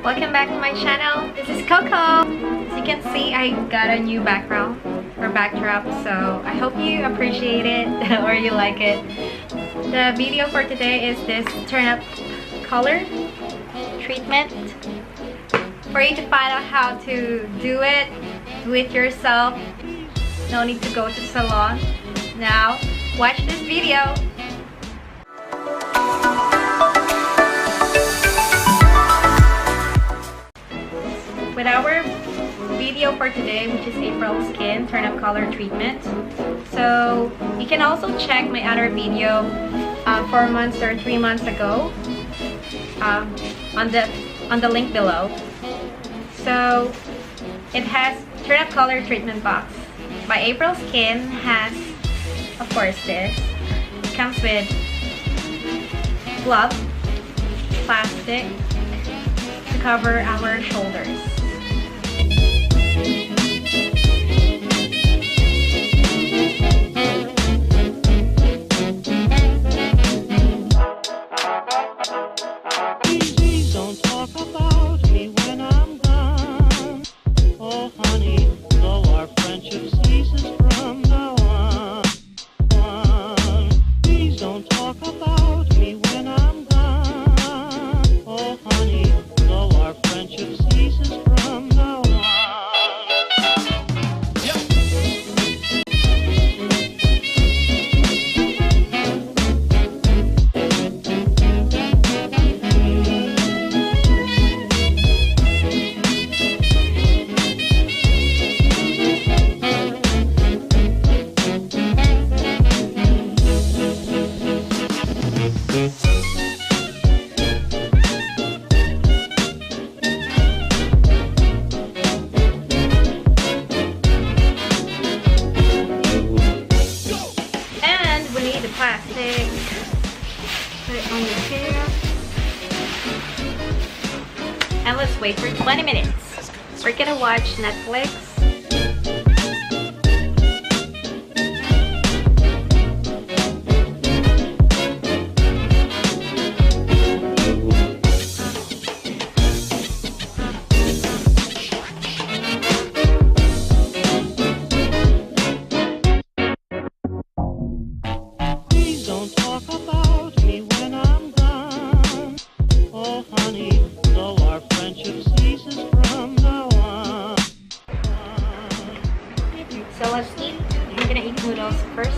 Welcome back to my channel. This is Coco. As you can see, I got a new background or backdrop, so I hope you appreciate it or you like it. The video for today is this turn up color treatment. For you to find out how to do it yourself. No need to go to salon. Now, watch this video. With our video for today, which is Aprilskin turn up color treatment. So you can also check my other video 4 months or 3 months ago on the link below. So it has turn up color treatment box by Aprilskin. Has, of course, this. It comes with glove, plastic to cover our shoulders. Plastic, put it on your hair, and let's wait for 20 minutes. We're gonna watch Netflix. So let's eat. I'm gonna eat noodles first.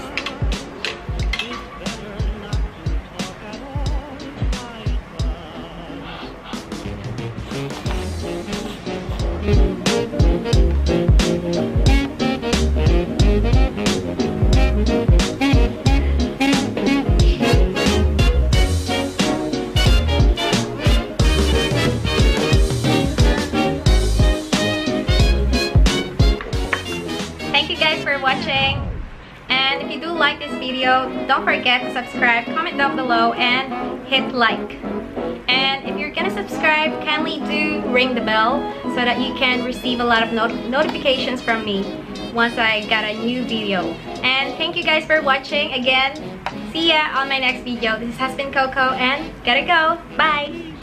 Thank you guys for watching, and if you do like this video, don't forget to subscribe, comment down below, and hit like. And if you're gonna subscribe, kindly do ring the bell so that you can receive a lot of notifications from me once I got a new video. And thank you guys for watching again. See ya on my next video. This has been Coco, and gotta go. Bye.